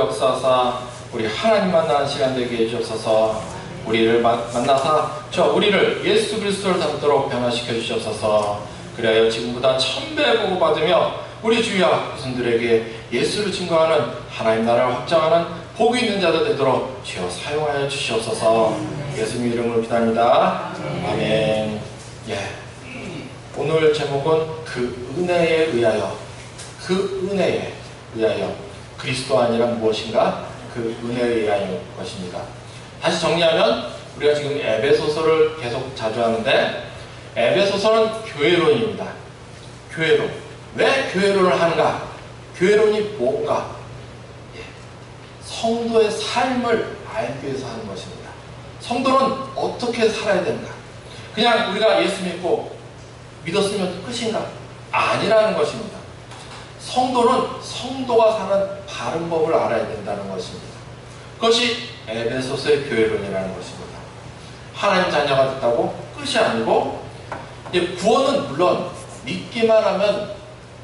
역사사 우리 하나님 만나는 시간 되게 해주옵소서. 우리를 만나사 우리를 예수 그리스도를 닮도록 변화시켜 주시옵소서. 그리하여 지금보다 1000배 보고받으며 우리 주위와 백성들에게 예수를 증거하는 하나님 나라를 확장하는 복이 있는 자들 되도록 주여 사용하여 주시옵소서. 예수님 이름으로 기도합니다. 아멘. 예. 오늘 제목은 그 은혜에 의하여, 그 은혜에 의하여, 그리스도 아니란 무엇인가? 그 은혜에 의하여 것입니다. 다시 정리하면 우리가 지금 에베소서를 계속 자주 하는데, 에베소서는 교회론입니다. 교회론. 왜 교회론을 하는가? 교회론이 뭔가? 성도의 삶을 알기 위해서 하는 것입니다. 성도는 어떻게 살아야 되는가? 그냥 우리가 예수 믿었으면 끝인가? 아니라는 것입니다. 성도는 성도가 사는 바른 법을 알아야 된다는 것입니다. 그것이 에베소서의 교회론이라는 것입니다. 하나님 자녀가 됐다고 끝이 아니고, 구원은 물론 믿기만 하면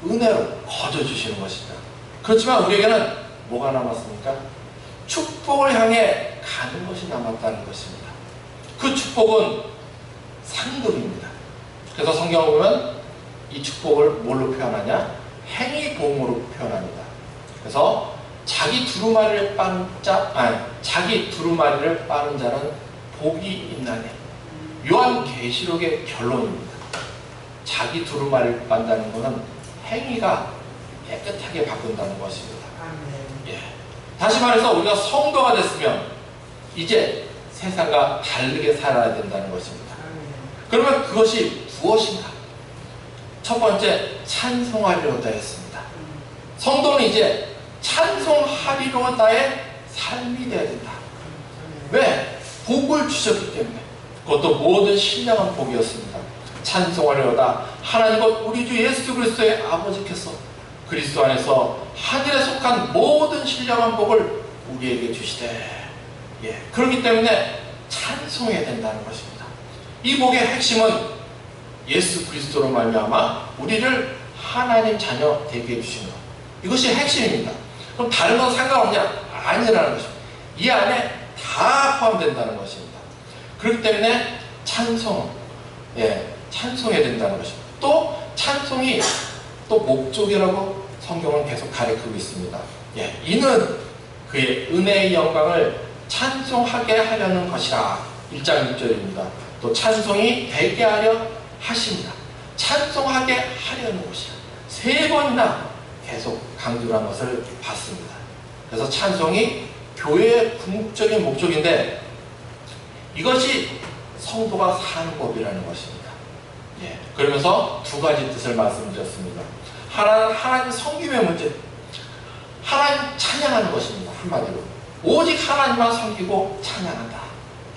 은혜로 거저주시는 것입니다. 그렇지만 우리에게는 뭐가 남았습니까? 축복을 향해 가는 것이 남았다는 것입니다. 그 축복은 상급입니다. 그래서 성경을 보면 이 축복을 뭘로 표현하냐? 행위보응으로 표현합니다. 그래서 자기 두루마리를 빠는 자는 복이 있나니. 요한계시록의 결론입니다. 자기 두루마리를 빤다는 것은 행위가 깨끗하게 바꾼다는 것입니다. 예. 다시 말해서 우리가 성도가 됐으면 이제 세상과 다르게 살아야 된다는 것입니다. 그러면 그것이 무엇인가? 첫 번째, 찬송하리로다 했습니다. 성도는 이제 찬송하리로다의 삶이 되어야 된다. 왜? 복을 주셨기 때문에. 그것도 모든 신령한 복이었습니다. 찬송하리로다. 하나님은 우리 주 예수 그리스도의 아버지께서 그리스도 안에서 하늘에 속한 모든 신령한 복을 우리에게 주시되. 예. 그렇기 때문에 찬송해야 된다는 것입니다. 이 복의 핵심은 예수 그리스도로 말미암아 우리를 하나님 자녀 되게 해주시는 것. 이것이 핵심입니다. 그럼 다른 건 상관없냐? 아니라는 것입니다. 이 안에 다 포함된다는 것입니다. 그렇기 때문에 찬송해야 된다는 것입니다. 또 찬송이 또 목적이라고 성경은 계속 가르치고 있습니다. 예, 이는 그의 은혜의 영광을 찬송하게 하려는 것이라. 1장 6절입니다. 또 찬송이 되게 하려 하십니다. 찬송하게 하려는 것이라. 3번이나 계속 강조한 것을 봤습니다. 그래서 찬송이 교회의 궁극적인 목적인데, 이것이 성도가 사는 법이라는 것입니다. 예, 그러면서 두 가지 뜻을 말씀드렸습니다. 하나는 하나님 섬김의 문제, 하나님 찬양하는 것입니다. 한마디로 오직 하나님만 섬기고 찬양한다.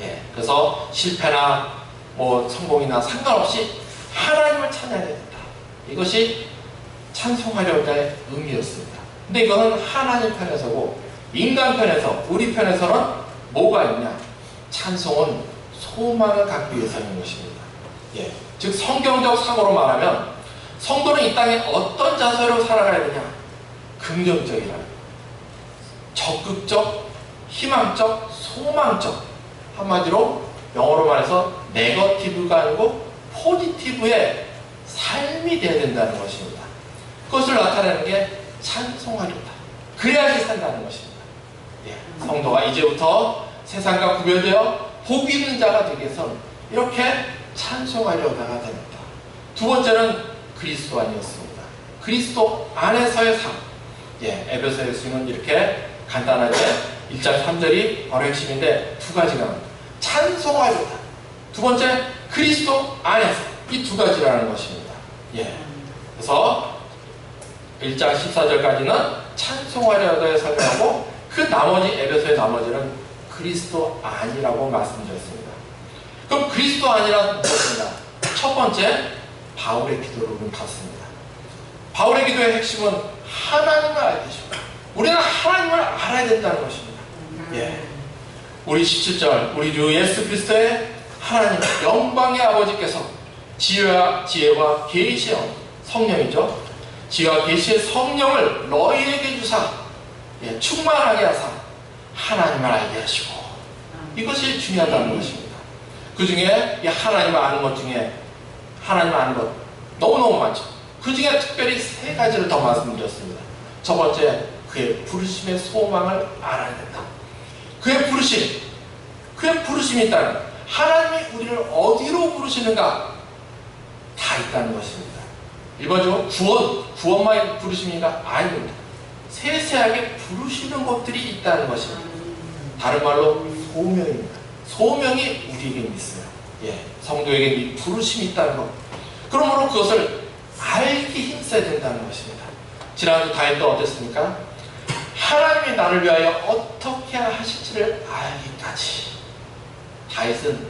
예, 그래서 실패나 성공이나 상관없이 하나님을 찬양해야 된다. 이것이 찬송하려다의 의미였습니다. 근데 이거는 하나님 편에서고, 인간 편에서, 우리 편에서는 뭐가 있냐? 찬송은 소망을 갖기 위해서인 것입니다. 예, 즉 성경적 사고로 말하면 성도는 이 땅에 어떤 자세로 살아가야 되냐? 긍정적이라, 적극적, 희망적, 소망적. 한마디로 영어로 말해서 네거티브가 아니고 포지티브의 삶이 되어야 된다는 것입니다. 그것을 나타내는 게 찬송하리로다. 그래야지 산다는 것입니다. 예, 성도가 이제부터 세상과 구별되어 복 있는 자가 되기 위해서는 이렇게 찬송하려다가 됩니다. 두 번째는 그리스도 안이었습니다. 그리스도 안에서의 삶. 예, 에베소의 수는 이렇게 간단하게 1장 3절이 바로 핵심인데 두 가지가 나옵니다. 찬송하려다. 두 번째, 그리스도 안에서. 이 두 가지라는 것입니다. 예. 그래서 1장 14절까지는 찬송하려다에 설명하고, 그 나머지 에베소의 나머지는 그리스도 안이라고 말씀드렸습니다. 그럼 그리스도 안이란 무엇인가? 첫 번째, 바울의 기도로 봤습니다. 바울의 기도의 핵심은 하나님을 알게 해줍니다. 우리는 하나님을 알아야 된다는 것입니다. 예. 우리 17절, 우리 주 예수 그리스도의 하나님, 영광의 아버지께서 지혜와 계시의 성령이죠. 지혜와 계시의 성령을 너희에게 주사. 예, 충만하게 하사 하나님을 알게 하시고, 이것이 중요하다는 것입니다. 그 중에 이 하나님을 아는 것 중에 하나님을 아는 것 너무너무 많죠. 그 중에 특별히 세 가지를 더 말씀드렸습니다. 첫 번째, 그의 부르심의 소망을 알아야 된다. 그의 부르심이 있다는, 하나님이 우리를 어디로 부르시는가 다 있다는 것입니다. 일반적으로 구원만 부르심인가? 아닙니다. 세세하게 부르시는 것들이 있다는 것입니다. 다른 말로 소명입니다. 소명이 우리에게 있어요. 예, 성도에게 이 부르심이 있다는 것. 그러므로 그것을 알기 힘써야 된다는 것입니다. 지난주 다윗도 어땠습니까? 하나님이 나를 위하여 어떻게 하실지를 알기까지 다윗은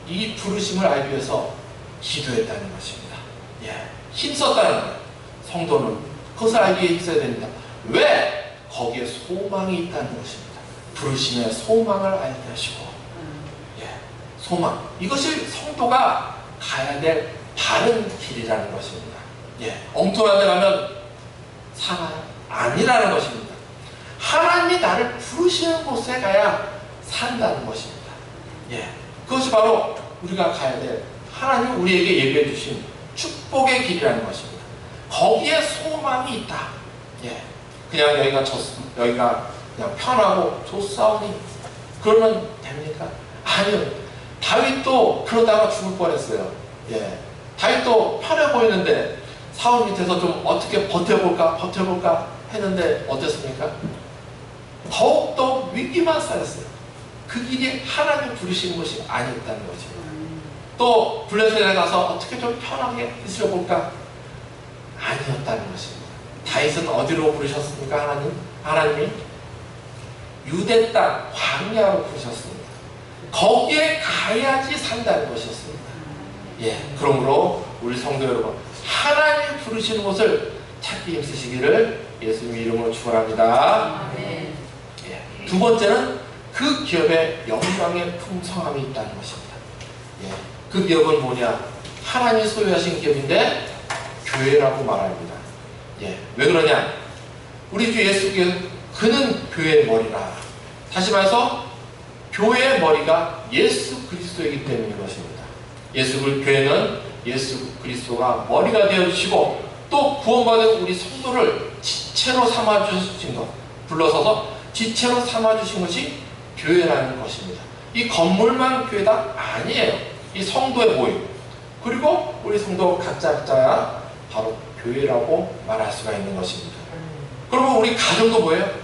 이 부르심을 알기 위해서 기도했다는 것입니다. 예, 힘썼다는 거예요. 성도는 그것을 알기 위해 힘써야 됩니다. 왜? 거기에 소망이 있다는 것입니다. 부르심의 소망을 알게 하시고, 예, 소망, 이것이 성도가 가야 될 바른 길이라는 것입니다. 예, 엉뚱한 데 가면 상한 아니라는 것입니다. 하나님이 나를 부르시는 곳에 가야 산다는 것입니다. 예, 그것이 바로 우리가 가야 될, 하나님이 우리에게 예비해 주신 축복의 길이라는 것입니다. 거기에 소망이 있다. 예, 그냥 여기가 그냥 편하고 좋사오니 그러면 됩니까? 아니요. 다윗도 그러다가 죽을 뻔했어요. 예, 다윗도 편해 보이는데 사울 밑에서 좀 어떻게 버텨볼까 했는데 어땠습니까? 더욱더 위기만 쌓였어요. 그 길이 하나님 부르신 것이 아니었다는 거죠. 또 블레셋에 가서 어떻게 좀 편하게 있어볼까? 아니었다는 것입니다. 다윗은 어디로 부르셨습니까? 하나님이 유대 땅 광야로 부르셨습니다. 거기에 가야지 산다는 것이었습니다. 예, 그러므로 우리 성도 여러분, 하나님 부르시는 곳을 찾기 힘쓰시기를 예수님 이름으로 축원합니다. 예, 두 번째는 그 기업의 영광의 풍성함이 있다는 것입니다. 예, 그 기업은 뭐냐? 하나님이 소유하신 기업인데 교회라고 말합니다. 예, 왜 그러냐? 우리 주 예수께서 그는 교회의 머리라. 다시 말해서 교회의 머리가 예수 그리스도이기 때문인 것입니다. 교회는 예수 그리스도가 머리가 되어주시고, 또 구원받은 우리 성도를 지체로 삼아주신 것, 불러서서 지체로 삼아주신 것이 교회라는 것입니다. 이 건물만 교회다? 아니에요. 이 성도의 모임, 그리고 우리 성도 각자야 바로 교회라고 말할 수가 있는 것입니다. 그러면 우리 가정도 뭐예요?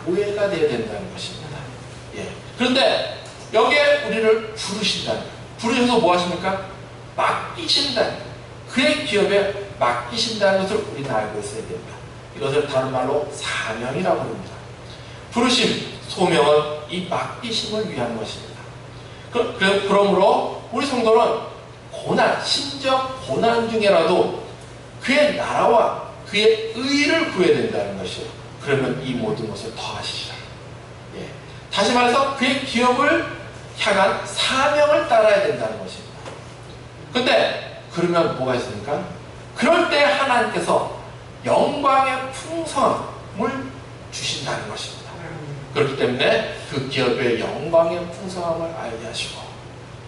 교회가 되어야 된다는 것입니다. 예. 그런데 여기에 우리를 부르셔서 뭐 하십니까? 맡기신다. 그의 기업에 맡기신다는 것을 우리는 알고 있어야 됩니다. 이것을 다른 말로 사명이라고 합니다. 부르심, 소명은 이 맡기심을 위한 것입니다. 그러므로 우리 성도는 심지어 고난 중에라도 그의 나라와 그의 의를 구해야 된다는 것이요. 그러면 이 모든 것을 더하시리라. 예. 다시 말해서 그의 기업을 향한 사명을 따라야 된다는 것입니다. 근데 그러면 뭐가 있습니까? 그럴 때 하나님께서 영광의 풍성함을 주신다는 것입니다. 그렇기 때문에 그 기업의 영광의 풍성함을 알게 하시고,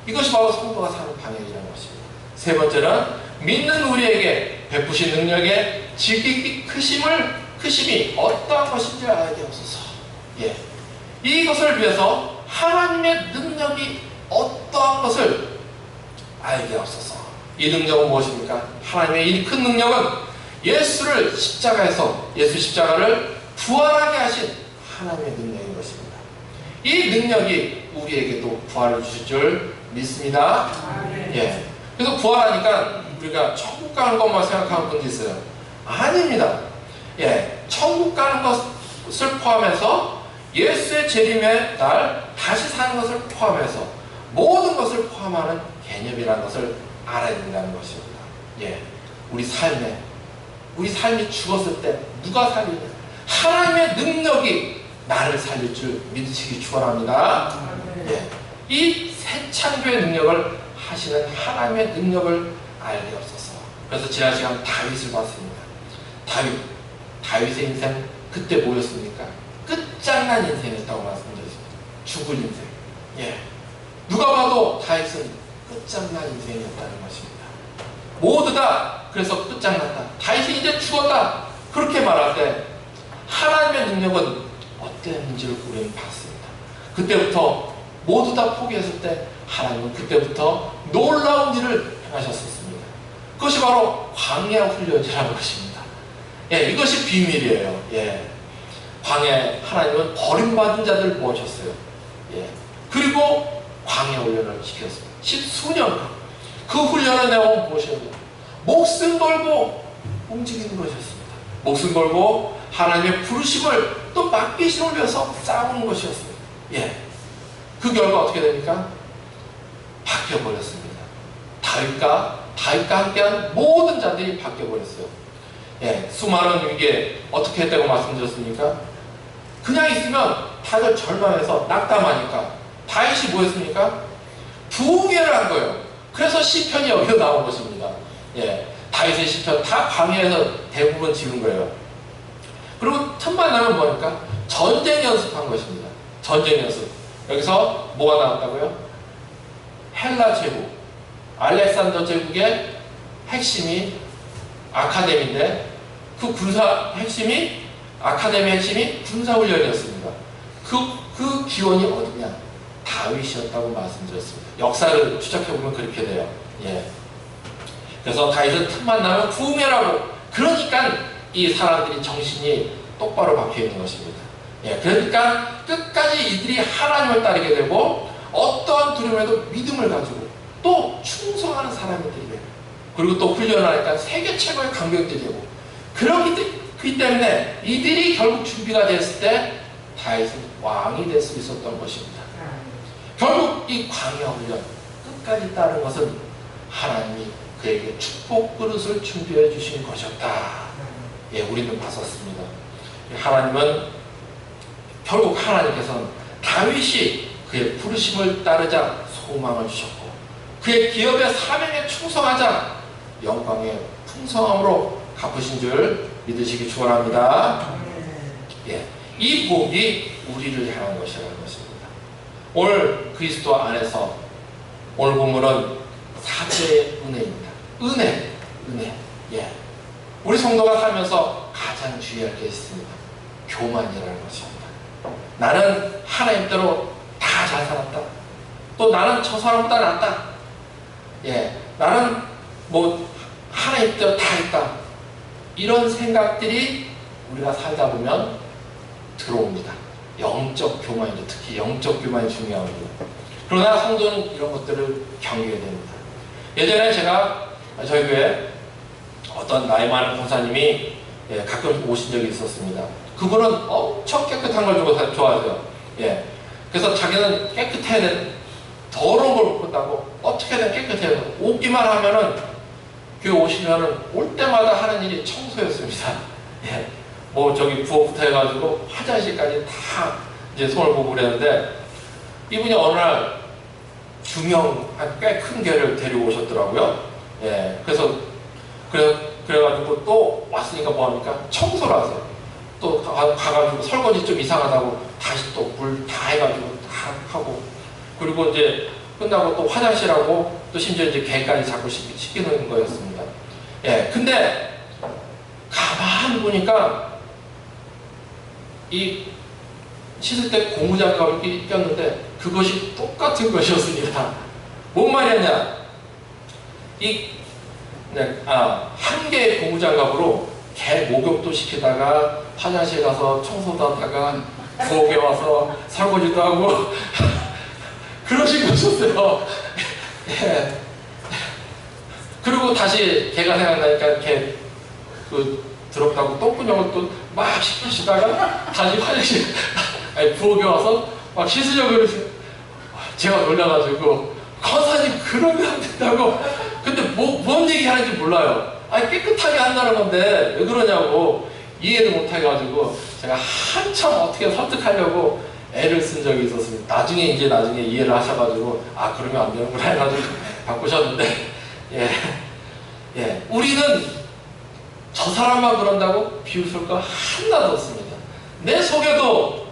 이것이 바로 성도가 사는 방향이라는 것입니다. 세 번째는 믿는 우리에게 베푸신 능력의 지극히 크심이 어떠한 것인지 알게 하소서. 예. 이것을 위해서 하나님의 능력이 어떠한 것을 알게 하소서. 이 능력은 무엇입니까? 하나님의 이 큰 능력은 예수 십자가를 부활하게 하신 하나님의 능력인 것입니다. 이 능력이 우리에게도 부활을 주실 줄 믿습니다. 예. 그래서 부활하니까 우리가 천국 가는 것만 생각하는 분도 있어요. 아닙니다. 예. 천국 가는 것을 포함해서 예수의 재림의 날 다시 사는 것을 포함해서 모든 것을 포함하는 개념이라는 것을 알아야 된다는 것입니다. 예. 우리 삶이 죽었을 때 누가 살리냐? 하나님의 능력이 나를 살릴 줄 믿으시기 축원합니다. 예. 이 새 창조의 능력을 하시는 하나님의 능력을 알게 없어서. 그래서 지난 시간 다윗을 봤습니다. 다윗의 인생 그때 뭐였습니까? 끝장난 인생이었다고 말씀드렸습니다. 죽을 인생. 예. 누가 봐도 다윗은 끝장난 인생이었다는 것입니다. 모두 다 그래서 끝장났다. 다윗이 이제 죽었다. 그렇게 말할 때 하나님의 능력은 어땠는지를 우리는 봤습니다. 그때부터 모두 다 포기했을 때 하나님은 그때부터 놀라운 일을 행하셨었습니다. 그것이 바로 광야 훈련이라는 것입니다. 예, 이것이 비밀이에요. 예. 광야에 하나님은 버림받은 자들을 모으셨어요. 예. 그리고 광야 훈련을 시켰습니다. 10수년간. 그 훈련의 내용은 무엇이었냐? 목숨 걸고 움직이는 것이었습니다. 목숨 걸고 하나님의 부르심을 또 막빗을 올려서 싸우는 것이었어요. 예. 그 결과 어떻게 됩니까? 바뀌어버렸습니다. 다윗과 함께한 모든 자들이 바뀌어버렸어요. 예. 수많은 위기에 어떻게 했다고 말씀드렸습니까? 그냥 있으면 다들 절망해서 낙담하니까 다윗이 뭐였습니까? 부흥회를 한 거예요. 그래서 시편이 여기서 나온 것입니다. 예. 다윗의 시편 다 광야에서 대부분 지은 거예요. 그리고 틈만 나면 뭐니까? 전쟁 연습한 것입니다. 전쟁 연습. 여기서 뭐가 나왔다고요? 헬라 제국, 알렉산더 제국의 핵심이 아카데미인데 그 군사 핵심이 아카데미 핵심이 군사훈련이었습니다. 그 기원이 어디냐? 다윗이었다고 말씀드렸습니다. 역사를 추적해보면 그렇게 돼요. 예. 그래서 다윗은 틈만 나면 부흥회라고. 그러니까 이 사람들이 정신이 똑바로 박혀있는 것입니다. 예. 그러니까 끝까지 이들이 하나님을 따르게 되고 어떠한 두려움에도 믿음을 가지고 또 충성하는 사람들이 돼요. 그리고 또 훈련하니까 세계 최고의 강병들이 되고 그렇기 때문에 이들이 결국 준비가 됐을 때 다윗은 왕이 될 수 있었던 것입니다. 결국 이 광야 훈련 끝까지 따른 것은 하나님이 그에게 축복 그릇을 준비해 주신 것이었다. 예, 우리는 봤었습니다. 하나님은 결국 하나님께서는 다윗이 그의 부르심을 따르자 소망을 주셨고 그의 기업의 사명에 충성하자 영광의 풍성함으로 갚으신 줄 믿으시기 축원합니다. 예, 이 복이 우리를 향한 것이라는 것입니다. 오늘 그리스도 안에서 오늘 본문은 4대의 은혜입니다. 은혜. 예. 우리 성도가 살면서 가장 주의할 게 있습니다. 교만이라는 것입니다. 나는 하나님대로 다 잘 살았다. 또 나는 저 사람보다 낫다. 예. 나는 뭐 하나님대로 다 했다. 이런 생각들이 우리가 살다 보면 들어옵니다. 영적 교만이죠. 특히 영적 교만이 중요합니다. 그러나 성도는 이런 것들을 경계해야 됩니다. 예전에 제가 저희 교회에 어떤 나이 많은 목사님이 가끔 오신 적이 있었습니다. 그분은 엄청 깨끗한 걸 주고 좋아하세요. 예. 그래서 자기는 깨끗해야 돼. 더러운 걸 못 본다고 어떻게든 깨끗해야 돼. 오기만 하면은 교회 오시면은 올 때마다 하는 일이 청소였습니다. 예. 뭐 저기 부엌부터 해가지고 화장실까지 다 이제 손을 보고 그랬는데 이분이 어느 날 중형 꽤 큰 개를 데리고 오셨더라고요. 예. 그래가지고 또 왔으니까 뭐합니까? 청소를 하세요. 또 가가지고 설거지 좀 이상하다고 다시 또 물 다 해가지고 다 하고 그리고 이제 끝나고 또 화장실하고 또 심지어 이제 개까지 자꾸 씻기는 거였습니다. 예. 근데 가만히 보니까 이 씻을 때 고무장갑을 꼈는데 그것이 똑같은 것이었습니다. 뭔 말이었냐? 한 개의 고무장갑으로 개 목욕도 시키다가 화장실 가서 청소도 하다가 부엌에 와서 설거지도 하고 그러신 것이었어요. 예. 그리고 다시 개가 생각나니까 개 더럽다고 똥구녕을 또 막 씻으시다가 다시 화장실 부엌에 와서 막 씻으려고 그러세요. 제가 놀라가지고 권사님 그러면 안 된다고. 근데 뭔 얘기 하는지 몰라요. 아니 깨끗하게 한다는 건데 왜 그러냐고 이해를 못해가지고 제가 한참 어떻게 설득하려고 애를 쓴 적이 있었습니다. 나중에 이해를 하셔가지고 그러면 안 되는구나 해가지고 바꾸셨는데 우리는 저 사람만 그런다고 비웃을 거 하나도 없습니다. 내 속에도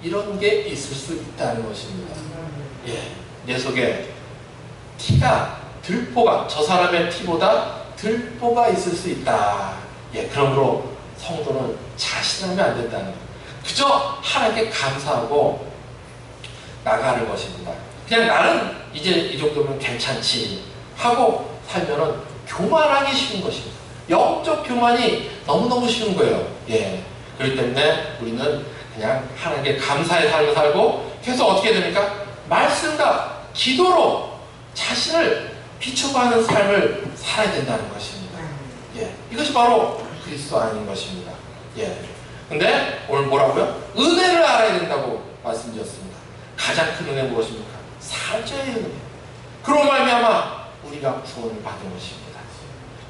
이런 게 있을 수 있다는 것입니다. 예, 내 속에 티가, 들보가, 저 사람의 티보다 들보가 있을 수 있다. 예, 그러므로 성도는 자신하면 안 된다는 거예요. 그저 하나님께 감사하고 나가는 것입니다. 그냥 나는 이제 이 정도면 괜찮지 하고 살면은 교만하기 쉬운 것입니다. 영적 교만이 너무너무 쉬운 거예요. 예. 그렇기 때문에 우리는 그냥 하나님께 감사의 삶을 살고 계속 어떻게 됩니까? 말씀과 기도로 자신을 비춰가는 삶을 살아야 된다는 것입니다. 예. 이것이 바로 그리스도 아닌 것입니다. 예. 근데 오늘 뭐라고요? 은혜를 알아야 된다고 말씀드렸습니다. 가장 큰 은혜 무엇입니까? 사죄의 은혜. 그로 말미암아 우리가 구원을 받은 것입니다.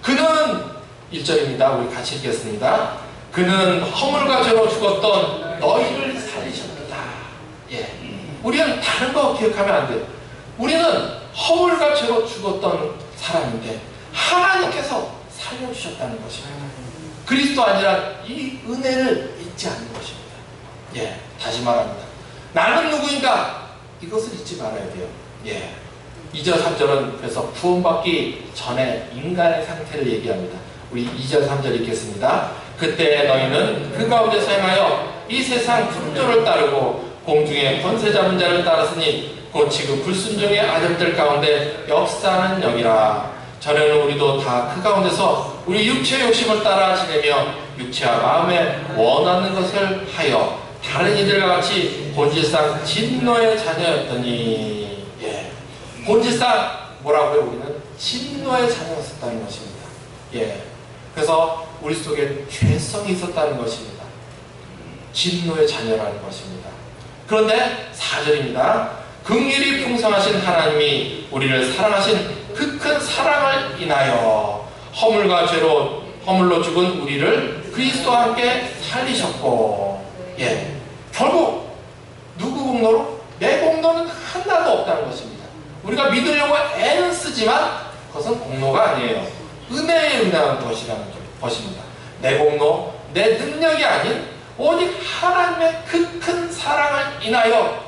그는 1절입니다. 우리 같이 읽겠습니다. 그는 허물과 죄로 죽었던 너희를 살리셨다. 예. 우리는 다른 거 기억하면 안 돼요. 우리는 허물과 죄로 죽었던 사람인데 하나님께서 살려주셨다는 것입니다. 그리스도 아니라 이 은혜를 잊지 않는 것입니다. 예, 다시 말합니다. 나는 누구인가? 이것을 잊지 말아야 돼요. 예. 2절, 3절은 그래서 구원받기 전에 인간의 상태를 얘기합니다. 우리 2절, 3절 읽겠습니다. 그때 너희는 그 가운데서 행하여 이 세상 풍조를 따르고 공중의 권세 잡은 자를 따랐으니 곧 지금 불순종의 아들들 가운데 역사하는 영이라. 전에는 우리도 다 그 가운데서 우리 육체의 욕심을 따라 지내며 육체와 마음에 원하는 것을 하여 다른 이들과 같이 본질상 진노의 자녀였더니. 예. 본질상 뭐라고요? 우리는 진노의 자녀였었다는 것입니다. 예. 그래서 우리 속에 죄성이 있었다는 것입니다. 진노의 자녀라는 것입니다. 그런데 4절입니다. 긍휼이 풍성하신 하나님이 우리를 사랑하신 그 큰 사랑을 인하여 허물로 죽은 우리를 그리스도와 함께 살리셨고. 예. 결국 누구 공로로? 내 공로는 하나도 없다는 것입니다. 우리가 믿으려고 애는 쓰지만 그것은 공로가 아니에요. 은혜에 의한 것이라는 것입니다. 내 공로, 내 능력이 아닌 오직 하나님의 그 큰 사랑을 인하여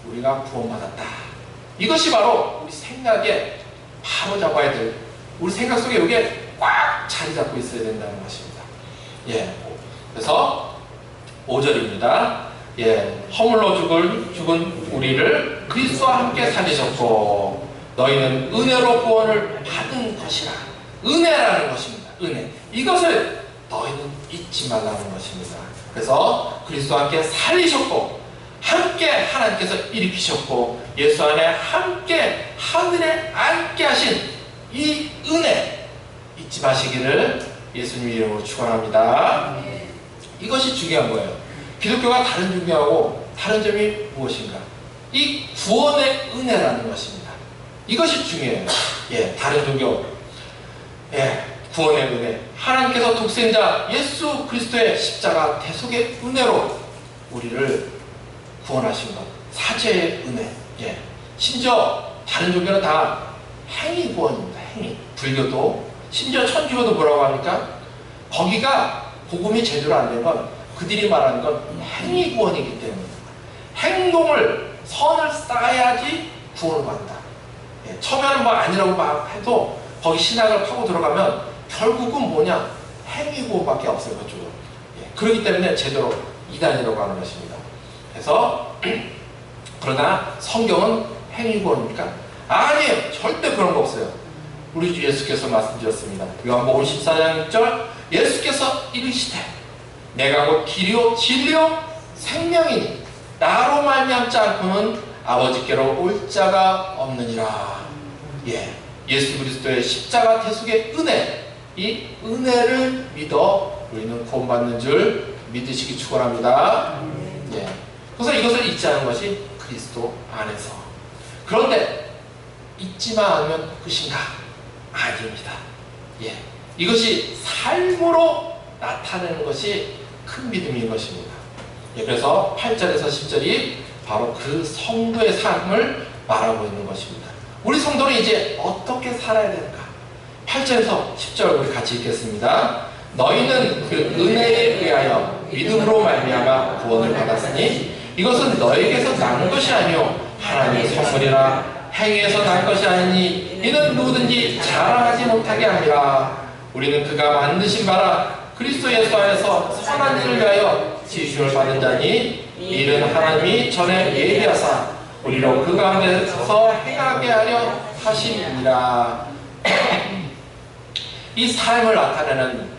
우리가 구원받았다. 이것이 바로 우리 생각에 바로 잡아야 될, 우리 생각 속에 이게 꽉 자리 잡고 있어야 된다는 것입니다. 예. 그래서 5절입니다. 예. 허물로 죽은 우리를 그리스도와 함께 살리셨고 너희는 은혜로 구원을 받은 것이라. 은혜라는 것입니다. 은혜. 이것을 너희는 잊지 말라는 것입니다. 그래서 그리스도와 함께 살리셨고 함께 하나님께서 일으키셨고 예수 안에 함께 하늘에 앉게 하신 이 은혜 잊지 마시기를 예수님 이름으로 축원합니다. 이것이 중요한 거예요. 기독교가 다른 점이 무엇인가? 이 구원의 은혜라는 것입니다. 이것이 중요해요. 예, 다른 종교, 예, 구원의 은혜, 하나님께서 독생자 예수 그리스도의 십자가 대속의 은혜로 우리를 구원하신 것, 사죄의 은혜. 예. 심지어 다른 종교는 다 행위 구원입니다. 행위. 불교도, 심지어 천주교도 뭐라고 합니까? 거기가 복음이 제대로 안 된 건 그들이 말하는 건 행위 구원이기 때문에 행동을, 선을 쌓아야지 구원을 받는다. 예. 처음에는 뭐 아니라고 막 해도 거기 신학을 파고 들어가면 결국은 뭐냐? 행위 구원밖에 없어요. 그쪽은. 예. 그렇기 때문에 제대로 이단이라고 하는 것입니다. 그래서 그러나 성경은 행위구원입니까? 아니에요. 절대 그런 거 없어요. 우리 주 예수께서 말씀드렸습니다. 요한복음 14장 6절 예수께서 이르시되 내가 곧 길이요 진리요 생명이니 나로 말미암지 않고는 아버지께로 올 자가 없느니라. 예, 예수 그리스도의 십자가 대속의 은혜, 이 은혜를 믿어 우리는 구원받는 줄 믿으시기 축원합니다. 예. 그래서 이것을 잊지 않은 것이 그리스도 안에서. 그런데 잊지만 않으면 끝인가? 아닙니다. 예. 이것이 삶으로 나타내는 것이 큰 믿음인 것입니다. 예. 그래서 8절에서 10절이 바로 그 성도의 삶을 말하고 있는 것입니다. 우리 성도는 이제 어떻게 살아야 되는가? 8절에서 10절 우리 같이 읽겠습니다. 너희는 그 은혜에 의하여 믿음으로 말미암아 구원을 받았으니 이것은 너에게서 난 것이 아니요 하나님의 선물이라. 행위에서 난 것이 아니니 이는 누구든지 자랑하지 못하게 함이라. 우리는 그가 만드신 바라 그리스도 예수 안에서 선한 일을 위하여 지으심을 받은 자니 이 일은 하나님이 전에 예비하사 우리로 그 가운데서 행하게 하려 하심이니라. 이 삶을 나타내는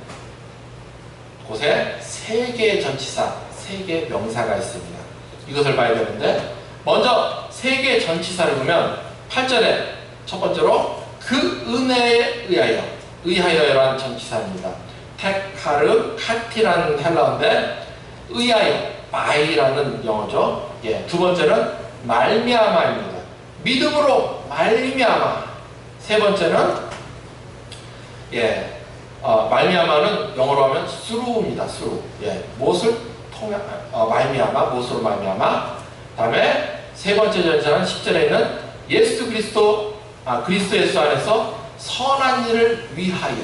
곳에 세 개의 전치사, 세 개의 명사가 있습니다. 이것을 봐야 되는데, 먼저 세 개의 전치사를 보면 8절에 첫 번째로 그 은혜에 의하여, 의하여라는 전치사입니다. 테카르 카티라는 헬라어인데 의하여, 바이라는 영어죠. 예, 두 번째는 말미암아입니다. 믿음으로 말미암아. 세 번째는 말미암아는 영어로 하면 through입니다. through. 예, 무엇을 통해 말미암아, 무엇으로 말미암아. 다음에 세 번째 전치사는 10절에 있는 예수 그리스도, 그리스도 예수 안에서 선한 일을 위하여,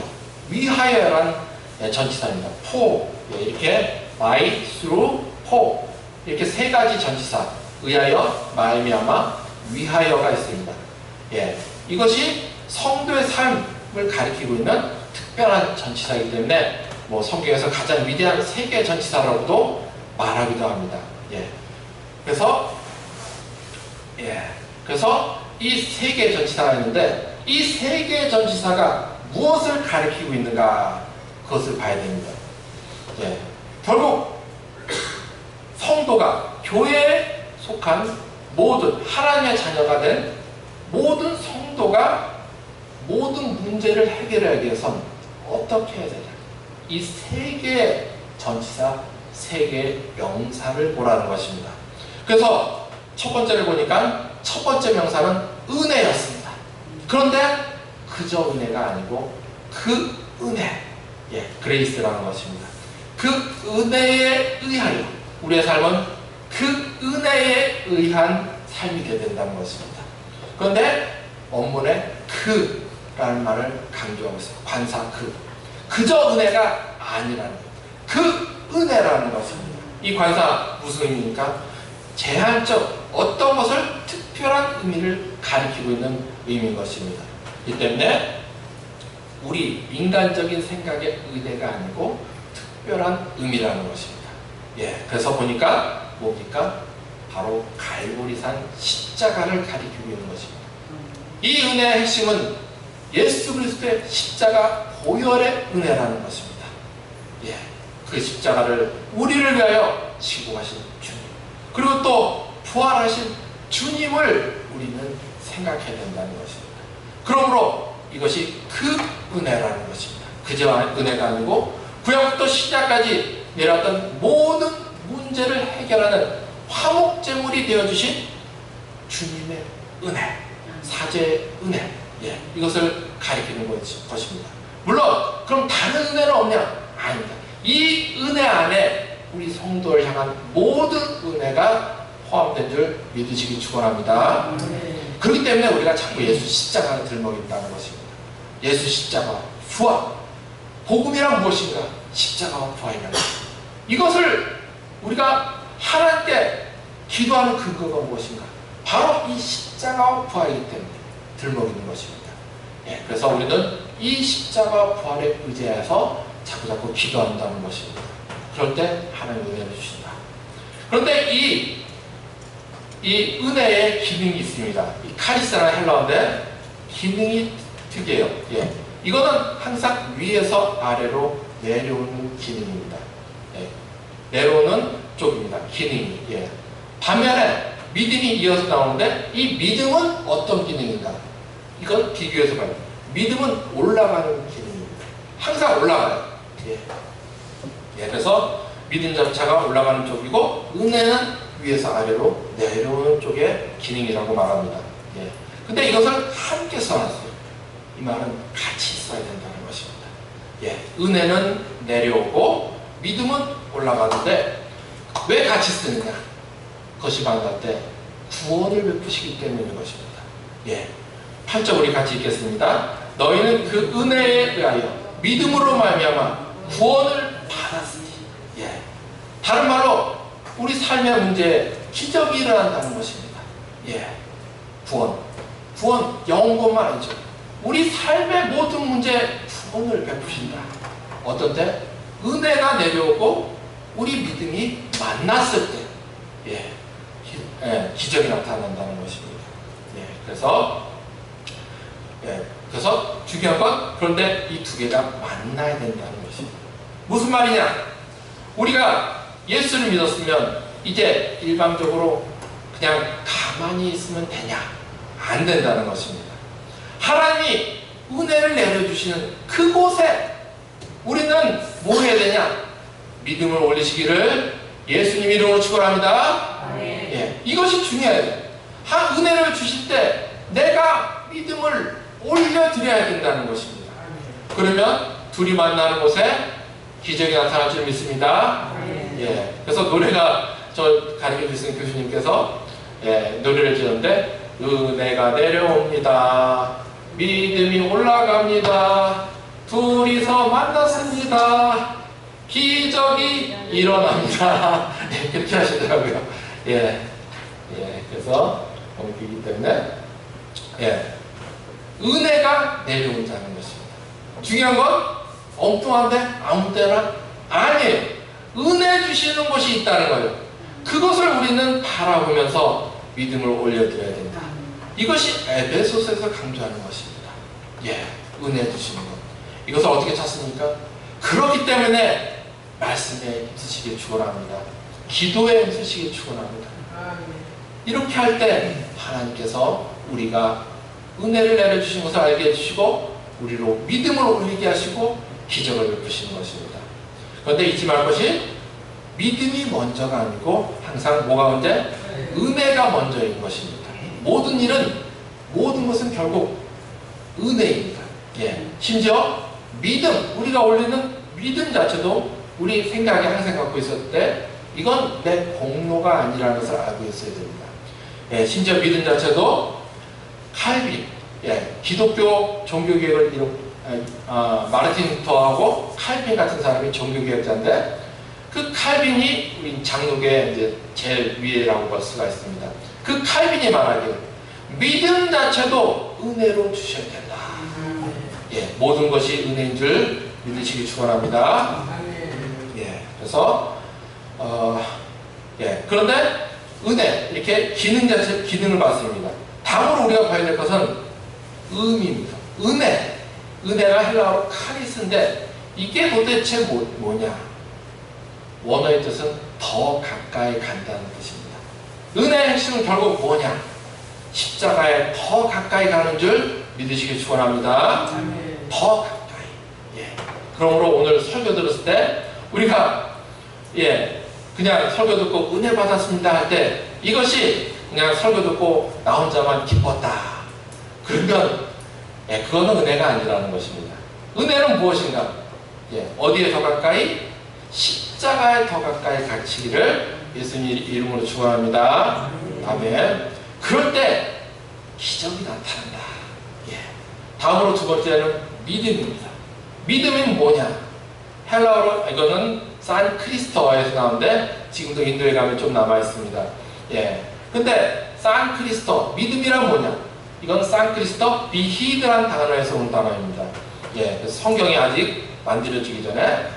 위하여라는 전치사입니다. for, 이렇게 by, through, for 이렇게 세 가지 전치사, 의하여, 말미암아, 위하여가 있습니다. 예, 이것이 성도의 삶을 가리키고 있는 특별한 전치사이기 때문에 뭐 성경에서 가장 위대한 세 개의 전치사라고도 말하기도 합니다. 예, 그래서 이 세 개의 전치사가 있는데 이 세 개의 전치사가 무엇을 가리키고 있는가, 그것을 봐야 됩니다. 예, 결국 성도가 교회에 속한 모든 하나님의 자녀가 된 모든 성도가 모든 문제를 해결하기 위해선 어떻게 해야 되냐, 이 세 개의 전치사, 세 개의 명사를 보라는 것입니다. 그래서 첫 번째를 보니까 첫 번째 명사는 은혜였습니다. 그런데 그저 은혜가 아니고 그 은혜, 그레이스라는 것입니다. 그 은혜에 의하여 우리의 삶은 그 은혜에 의한 삶이 되어야 된다는 것입니다. 그런데 원문에 그라는 말을 강조하고 있어요. 관사 그저 은혜가 아니라는 것, 그 은혜라는 것입니다. 이 관사 무슨 의미입니까? 제한적 어떤 것을 특별한 의미를 가리키고 있는 의미인 것입니다. 이 때문에 우리 인간적인 생각의 은혜가 아니고 특별한 의미라는 것입니다. 예, 그래서 보니까 뭡니까? 바로 갈보리산 십자가를 가리키고 있는 것입니다. 이 은혜의 핵심은 예수 그리스도의 십자가 보혈의 은혜라는 것입니다. 예, 그 십자가를 우리를 위하여 지고 가신 주님, 그리고 또 부활하신 주님을 우리는 생각해야 된다는 것입니다. 그러므로 이것이 그 은혜라는 것입니다. 그저 은혜가 아니고 구약부터 신약까지 내려왔던 모든 문제를 해결하는 화목제물이 되어주신 주님의 은혜, 사죄의 은혜, 이것을 가리키는 것입니다. 물론 그럼 다른 은혜는 없냐? 아닙니다. 이 은혜 안에 우리 성도를 향한 모든 은혜가 포함된 줄 믿으시기 축원합니다. 그렇기 때문에 우리가 자꾸 예수 십자가를 들먹인다는 것입니다. 예수 십자가, 부활, 복음이란 무엇인가? 십자가와 부활이라는 것. 이것을 우리가 하나님께 기도하는 근거가 무엇인가? 바로 이 십자가와 부활이기 때문에 들먹이는 것입니다. 그래서 우리는 이 십자가와 부활에 의지해서 자꾸 기도한다는 것입니다. 그럴 때 하나님 은혜를 주신다. 그런데 이 은혜의 기능이 있습니다. 이 카리스라는 헬라어인데 기능이 특이해요. 이거는 항상 위에서 아래로 내려오는 기능입니다. 내려오는 쪽입니다. 기능이. 반면에 믿음이 이어서 나오는데 이 믿음은 어떤 기능인가? 이건 비교해서 봐요. 믿음은 올라가는 기능입니다. 항상 올라가요. 그래서 믿음 자체가 올라가는 쪽이고 은혜는 위에서 아래로 내려오는 쪽의 기능이라고 말합니다. 근데 이것을 함께 써놨어요. 이 말은 같이 써야 된다는 것입니다. 은혜는 내려오고 믿음은 올라가는데 왜 같이 쓰느냐? 그것이 바로 때 구원을 베푸시기 때문인 것입니다. 8절 우리 같이 읽겠습니다. 너희는 그 은혜에 의하여 믿음으로 말미암아 구원을 받았으니. 다른 말로 우리 삶의 문제에 기적이 일어난다는 것입니다. 예, 구원 영혼 것만 아니죠. 우리 삶의 모든 문제에 구원을 베푸신다. 어떤 때? 은혜가 내려오고 우리 믿음이 만났을 때 기적이 나타난다는 것입니다. 그래서 중요한 건 그런데 이 두 개가 만나야 된다는 것입니다. 무슨 말이냐? 우리가 예수를 믿었으면 이제 일방적으로 그냥 가만히 있으면 되냐? 안 된다는 것입니다. 하나님이 은혜를 내려주시는 그곳에 우리는 뭐 해야 되냐? 믿음을 올리시기를 예수님 이름으로 축원합니다. 이것이 중요해요. 은혜를 주실 때 내가 믿음을 올려드려야 된다는 것입니다. 그러면 둘이 만나는 곳에 기적이 나타날 줄 믿습니다. 그래서 노래가 저 가르쳐 주신 교수님께서 노래를 지었는데 은혜가 내려옵니다. 믿음이 올라갑니다. 둘이서 만났습니다. 기적이 일어납니다. 그렇게 하시더라고요. 그래서 그렇기 때문에 은혜가 내려온다는 것입니다. 중요한 건 엉뚱한데 아무 때나 아니에요. 은혜 주시는 곳이 있다는 거예요. 그것을 우리는 바라보면서 믿음을 올려드려야 된다. 이것이 에베소서에서 강조하는 것입니다. 은혜 주시는 것. 이것을 어떻게 찾습니까? 그렇기 때문에 말씀에 힘쓰시길 축원합니다. 기도에 힘쓰시길 축원합니다. 이렇게 할 때 하나님께서 우리가 은혜를 내려주신 것을 알게 해주시고 우리로 믿음을 올리게 하시고 기적을 베푸시는 것입니다. 그런데 잊지 말 것이 믿음이 먼저가 아니고 항상 뭐가 먼저? 은혜가 먼저인 것입니다. 모든 것은 결국 은혜입니다. 심지어 믿음, 우리가 올리는 믿음 자체도 우리 생각에 항상 갖고 있었을 때 이건 내 공로가 아니라는 것을 알고 있어야 됩니다. 심지어 믿음 자체도 칼빈, 기독교 종교개혁을 마르틴 루터하고 칼빈 같은 사람이 종교개혁자인데 그 칼빈이 우리 장로계 이제 제일 위에라고 볼 수가 있습니다. 그 칼빈이 말하기를 믿음 자체도 은혜로 주셔야 된다. 모든 것이 은혜인 줄 믿으시기 축원합니다. 그래서 그런데 은혜 이렇게 기능을 봤습니다. 다음으로 우리가 봐야 될 것은 의미입니다. 은혜가 헬라어로 카리스인데 이게 도대체 뭐냐? 원어의 뜻은 더 가까이 간다는 뜻입니다. 은혜의 핵심은 결국 뭐냐? 십자가에 더 가까이 가는 줄 믿으시기 축원합니다. 더 가까이. 그러므로 오늘 설교 들었을 때 우리가 그냥 설교 듣고 은혜 받았습니다 할 때 이것이 그냥 설교 듣고 나 혼자만 기뻤다. 그러면 그거는 은혜가 아니라는 것입니다. 은혜는 무엇인가? 어디에 더 가까이? 십자가에 더 가까이 갇히기를 예수님 이름으로 축원합니다. 아멘. 그럴 때 기적이 나타난다. 다음으로 두 번째는 믿음입니다. 믿음은 뭐냐? 헬라어로 이거는 산 크리스토에서 나오는데 지금도 인도에 가면 좀 남아 있습니다. 근데 산 크리스토 믿음이란 뭐냐? 이건 산 크리스토 비히드란 단어에서 온 단어입니다. 그래서 성경이 아직 만들어지기 전에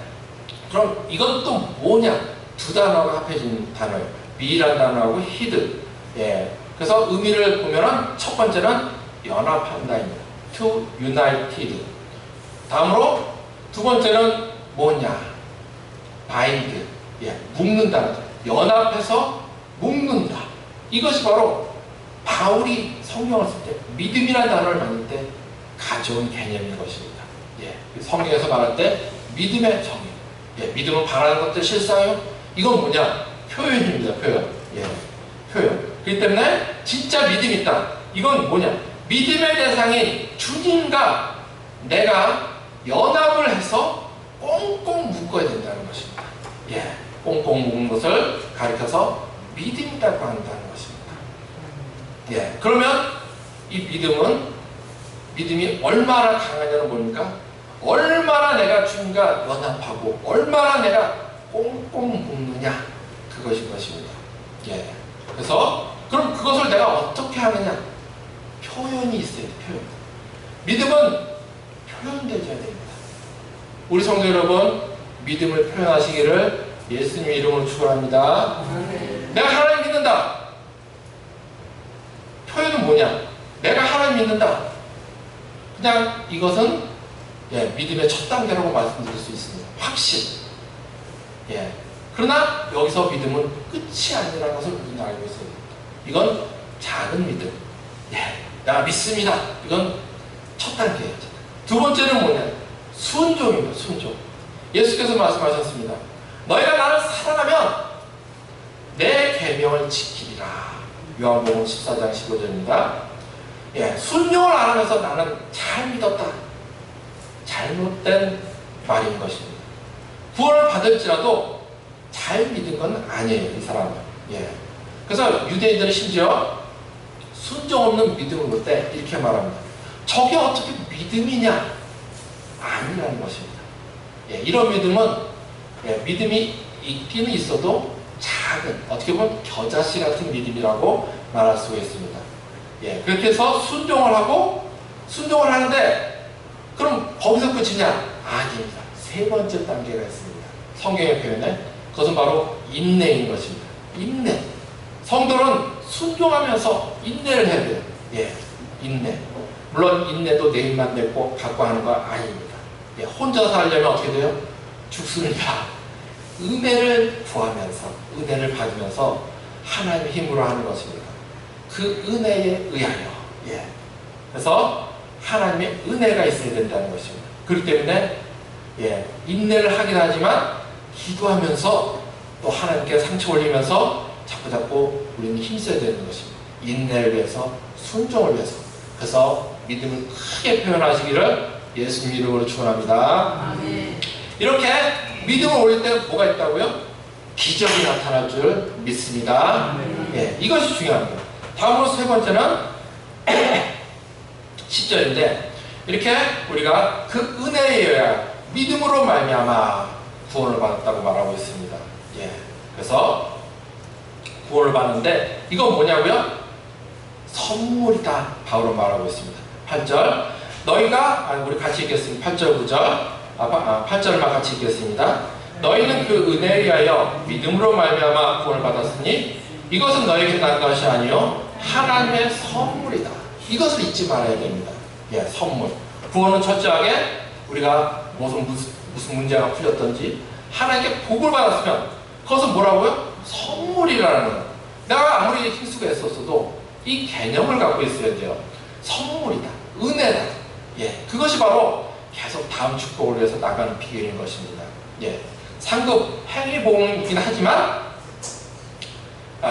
그럼 이건 또 뭐냐? 두 단어가 합해진 단어예요. 비란 단어하고 히드. 그래서 의미를 보면은 첫 번째는 연합한다입니다. To united. 다음으로 두 번째는 뭐냐? bind. 묶는다는 거예요. 연합해서 묶는다. 이것이 바로 바울이 성경을 쓸 때 믿음이라는 단어를 만들 때 가져온 개념인 것입니다. 성경에서 말할 때 믿음의 정의. 믿음은 바라는 것들 실상이요. 이건 뭐냐? 표현입니다. 표현. 그렇기 때문에 진짜 믿음이 있다. 이건 뭐냐? 믿음의 대상인 주님과 내가 연합을 해서 꽁꽁 묶어야 된다는 것입니다. 꽁꽁 묶는 것을 가리켜서 믿음이라고 한다는 것입니다. 그러면 이 믿음이 얼마나 강하냐는 뭡니까? 얼마나 내가 주님과 연합하고 얼마나 내가 꽁꽁 묶느냐, 그것인 것입니다. 예. 그래서 그럼 그것을 내가 어떻게 하느냐? 표현이 있어야 돼. 표현. 믿음은 표현되어야 됩니다. 우리 성도 여러분, 믿음을 표현하시기를 예수님 이름으로 축원합니다. 내가 하나님 믿는다. 표현은 뭐냐? 내가 하나님 믿는다. 그냥 이것은 믿음의 첫 단계라고 말씀드릴 수 있습니다. 확신. 그러나 여기서 믿음은 끝이 아니라는 것을 우리는 알고 있어야 됩니다. 이건 작은 믿음. 내가 믿습니다. 이건 첫 단계예요. 두 번째는 뭐냐? 순종입니다. 순종. 예수께서 말씀하셨습니다. 너희가 나를 사랑하면 내 계명을 지키리라. 요한복음 14장 15절입니다. 순종을 안 하면서 나는 잘 믿었다. 잘못된 말인 것입니다. 구원을 받을지라도 잘 믿은 건 아니에요, 이 사람은. 그래서 유대인들은 심지어 순종 없는 믿음을 볼 때 이렇게 말합니다. 저게 어떻게 믿음이냐? 아니라는 것입니다. 이런 믿음은 믿음이 있기는 있어도 작은, 어떻게 보면 겨자씨 같은 믿음이라고 말할 수가 있습니다. 그렇게 해서 순종을 하는데 그럼 거기서 끝이냐? 아닙니다. 세 번째 단계가 있습니다. 성경의 표현에 그것은 바로 인내인 것입니다. 인내. 성도는 순종하면서 인내를 해야 돼요. 인내. 물론 인내도 내 입만 내고 갖고 하는 거 아닙니다. 혼자서 하려면 어떻게 돼요? 죽습니다. 은혜를 구하면서, 은혜를 받으면서 하나님의 힘으로 하는 것입니다. 그 은혜에 의하여. 그래서 하나님의 은혜가 있어야 된다는 것입니다. 그렇기 때문에 인내를 하긴 하지만 기도하면서 또 하나님께 상처 올리면서 자꾸 우리는 힘써야 되는 것입니다. 인내를 위해서, 순종을 위해서. 그래서 믿음을 크게 표현하시기를 예수님 이름으로 축원합니다. 이렇게 믿음을 올릴 때 뭐가 있다고요? 기적이 나타날 줄 믿습니다. 이것이 중요합니다. 다음으로 세 번째는 10절인데 이렇게 우리가 그 은혜에 의하여 믿음으로 말미암아 구원을 받았다고 말하고 있습니다. 그래서 구원을 받는데 이건 뭐냐고요? 선물이다. 바울은 말하고 있습니다. 8절 너희가 우리 같이 읽겠습니다. 8절 9절 8절만 같이 읽겠습니다. 너희는 그 은혜에 의하여 믿음으로 말미암아 구원을 받았으니 이것은 너희에게 난 것이 아니요 하나님의 선물이다. 이것을 잊지 말아야 됩니다. 선물. 구원은 철저하게 우리가 무슨 문제가 풀렸던지 하나님께 복을 받았으면 그것은 뭐라고요? 선물이라는 거예요. 내가 아무리 힘쓰고 애썼어도 이 개념을 갖고 있어야 돼요. 선물이다. 은혜다. 그것이 바로 계속 다음 축복을 위해서 나가는 비결인 것입니다. 상급 행위복이긴 하지만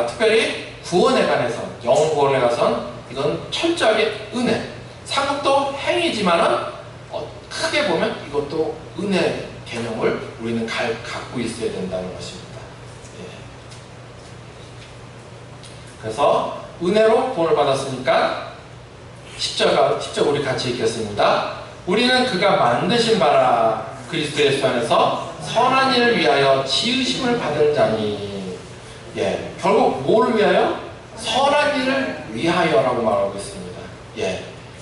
특별히 구원에 관해서 영혼 구원에 가선 이건 철저하게 은혜. 상급도 행위지만은 크게 보면 이것도 은혜 개념을 우리는 갖고 있어야 된다는 것입니다. 그래서 은혜로 구원을 받았으니까 10절 우리 같이 읽겠습니다. 우리는 그가 만드신 바라 그리스도 예수 안에서 선한 일을 위하여 지으심을 받은 자니. 결국 뭐를 위하여? 선한 일을 위하여라고 말하고 있습니다.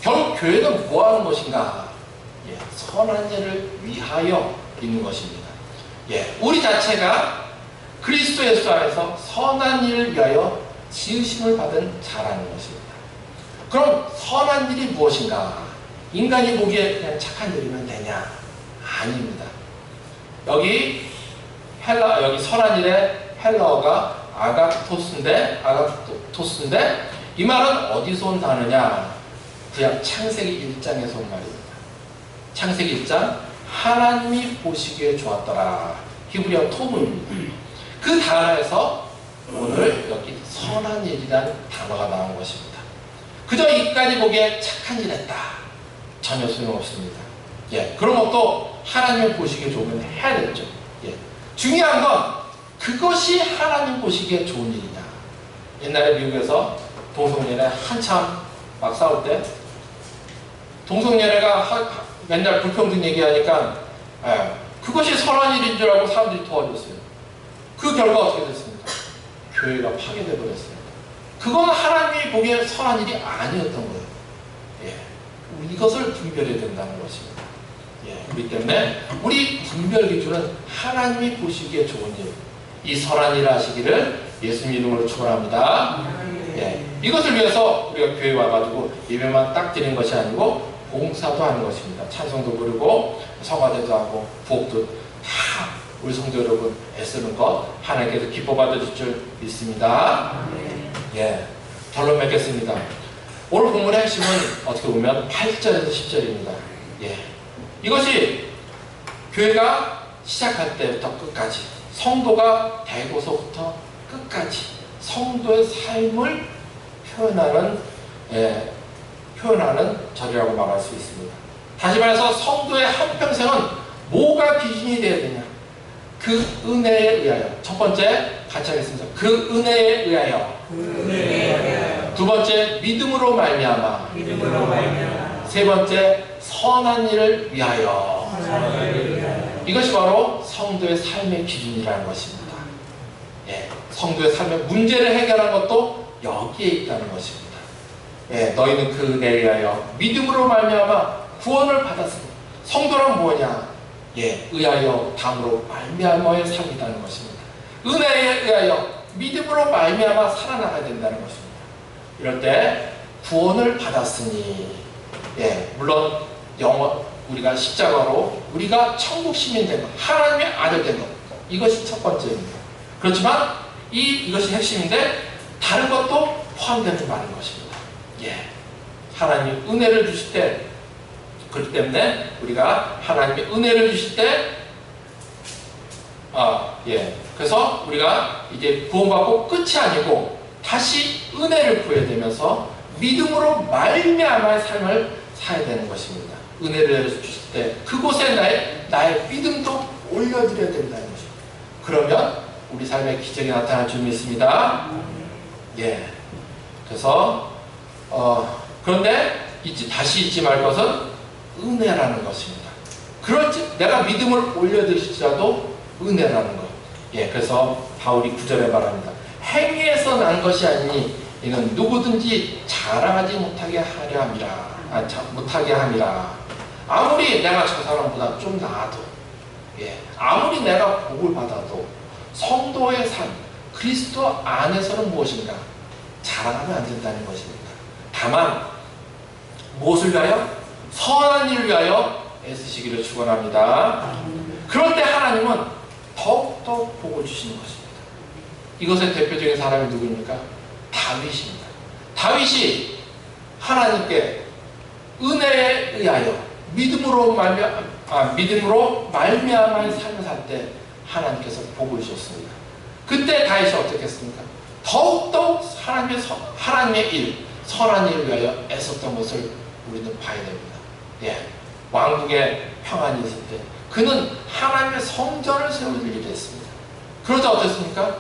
결국 교회는 뭐 하는 것인가? 선한 일을 위하여 있는 것입니다. 우리 자체가 그리스도 예수 안에서 선한 일을 위하여 지으심을 받은 자라는 것입니다. 그럼 선한 일이 무엇인가? 인간이 보기에 그냥 착한 일이면 되냐? 아닙니다. 여기 선한 일의 헬라어가 아가토스인데 이 말은 어디서 온 단어냐? 그냥 창세기 1장에서 온 말입니다. 창세기 1장 하나님이 보시기에 좋았더라. 히브리어 토브입니다. 그 단어에서 오늘 여기 선한 일이라는 단어가 나온 것입니다. 그저 인간이 보기에 착한 일 했다. 전혀 소용없습니다. 그런 것도 하나님 보시기에 좋으면 해야 되죠. 중요한 건 그것이 하나님 보시기에 좋은 일이냐. 옛날에 미국에서 동성연애 한참 막 싸울 때 동성연애가 맨날 불평등 얘기하니까 그것이 선한 일인 줄 알고 사람들이 도와줬어요. 그 결과 어떻게 됐습니까? 교회가 파괴되어 버렸습니다. 그건 하나님이 보기에 선한 일이 아니었던 거예요. 예. 이것을 분별해야 된다는 것입니다. 예. 그렇기 때문에 우리 분별 기준은 하나님이 보시기에 좋은 일, 이 선한 일을 하시기를 예수님 이름으로 축원합니다. 예. 이것을 위해서 우리가 교회에 와가지고 예배만 딱 드리는 것이 아니고 봉사도 하는 것입니다. 찬송도 부르고 성화대도 하고 부업도 다 우리 성도 여러분 애쓰는 것 하나님께서 기뻐 받으실 줄 믿습니다. 예. 결론 맺겠습니다. 오늘 본문의 핵심은 어떻게 보면 8절에서 10절입니다. 예. 이것이 교회가 시작할 때부터 끝까지, 성도가 되고서부터 끝까지 성도의 삶을 표현하는 절이라고 말할 수 있습니다. 다시 말해서 성도의 한평생은 뭐가 기준이 되어야 되냐? 그 은혜에 의하여. 첫 번째 같이 하겠습니다. 그 은혜에 의하여. 두 번째 믿음으로 말미암아. 세 번째 선한 일을 위하여. 이것이 바로 성도의 삶의 기준이라는 것입니다. 예, 성도의 삶의 문제를 해결하는 것도 여기에 있다는 것입니다. 예, 너희는 그 은혜에 의하여 믿음으로 말미암아 구원을 받았으니. 성도란 뭐냐? 예, 의하여 담으로 말미암아의 삶이라는 것입니다. 은혜에 의하여 믿음으로 말미암아 살아나가야 된다는 것입니다. 이럴 때 구원을 받았으니, 예, 물론 우리가 십자가로 우리가 천국 시민 된 것, 하나님의 아들 된 것, 이것이 첫 번째입니다. 그렇지만 이것이 핵심인데 다른 것도 포함되는 말인 것입니다. 예, 하나님 은혜를 주실 때, 그렇기 때문에 우리가 하나님의 은혜를 주실 때, 그래서 우리가 이제 구원받고 끝이 아니고 다시 은혜를 구해야 되면서 믿음으로 말미암아의 삶을 살아야 되는 것입니다. 은혜를 주실 때 그곳에 나의 믿음도 올려드려야 된다는 것입니다. 그러면 우리 삶에 기적이 나타날 줄 믿습니다. 예. 그래서 그런데 다시 잊지 말 것은 은혜라는 것입니다. 그렇지, 내가 믿음을 올려드릴지라도 은혜라는 것. 예, 그래서 바울이 9절에 말합니다. 행위에서 난 것이 아니니 이는 누구든지 자랑하지 못하게 하려 함이라. 못하게 함이라. 아무리 내가 저 사람보다 좀 나아도, 예, 아무리 내가 복을 받아도 성도의 삶, 그리스도 안에서는 무엇인가 자랑하면 안 된다는 것입니다. 다만 무엇을 위하여? 선한 일을 위하여 애쓰시기를 축원합니다. 그럴 때 하나님은 더욱더 복을 주시는 것입니다. 이것의 대표적인 사람이 누구입니까? 다윗입니다. 다윗이 하나님께 은혜에 의하여 믿음으로 말미암아의 삶을 살 때 하나님께서 복을 주셨습니다. 그때 다윗이 어떻게 했습니까? 더욱더 하나님의 일, 선한 일을 위하여 애썼던 것을 우리는 봐야 됩니다. 예, 왕국에 평안이 있을 때 그는 하나님의 성전을 세울 일을 했습니다. 그러자 어땠습니까?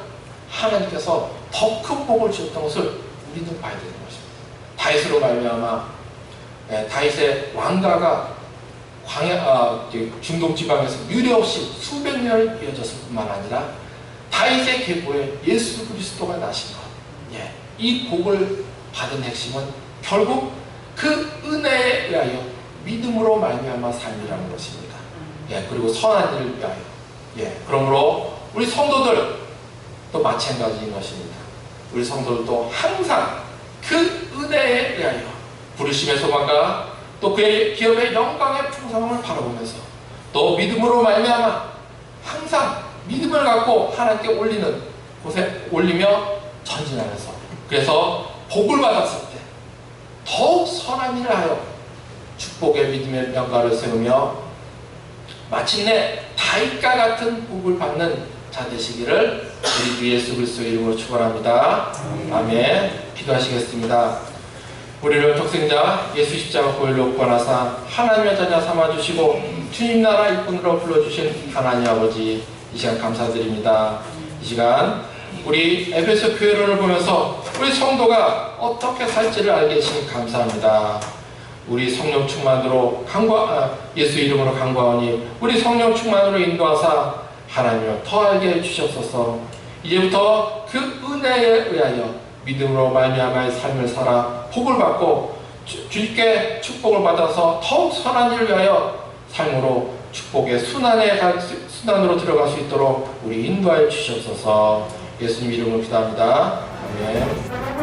하나님께서 더 큰 복을 주셨던 것을 우리는 봐야 되는 것입니다. 다윗으로 말미암아 다윗의 왕가가 중동 지방에서 유례 없이 수백 년을 이어졌을 뿐만 아니라 다윗의 계보에 예수 그리스도가 나신 것. 예, 이 복을 받은 핵심은 결국 그 은혜에 의하여 믿음으로 말미암아 삶이라는 것입니다. 예, 그리고 선한 일을 위하여. 예, 그러므로 우리 성도들도 마찬가지인 것입니다. 우리 성도들도 항상 그 은혜에 의하여 부르심의 소망과 또 그의 기업의 영광의 풍성함을 바라보면서 또 믿음으로 말미암아 항상 믿음을 갖고 하나님께 올리는 곳에 올리며 전진하면서, 그래서 복을 받았을 때 더욱 선한 일을 하여 축복의 믿음의 명가를 세우며 마침내 다윗과 같은 복을 받는 자 되시기를 우리 주 예수 그리스도의 이름으로 축원합니다. 아멘. 기도하시겠습니다. 우리를 독생자 예수 십자가 보혈로 구원하사 하나님의 자녀 삼아주시고 주님 나라 일꾼으로 불러주신 하나님 아버지, 이 시간 감사드립니다. 이 시간 우리 에베소 교회를 보면서 우리 성도가 어떻게 살지를 알게 해주시니 감사합니다. 우리 성령 충만으로 예수 이름으로 간구하오니 우리 성령 충만으로 인도하사 하나님을 더 알게 해주셨소서. 이제부터 그 은혜에 의하여 믿음으로 말미암아의 삶을 살아 복을 받고 주님께 축복을 받아서 더욱 선한 일을 위하여 삶으로 축복의 순환으로 들어갈 수 있도록 우리 인도하여 주시옵소서. 예수님 이름으로 기도합니다. 아멘.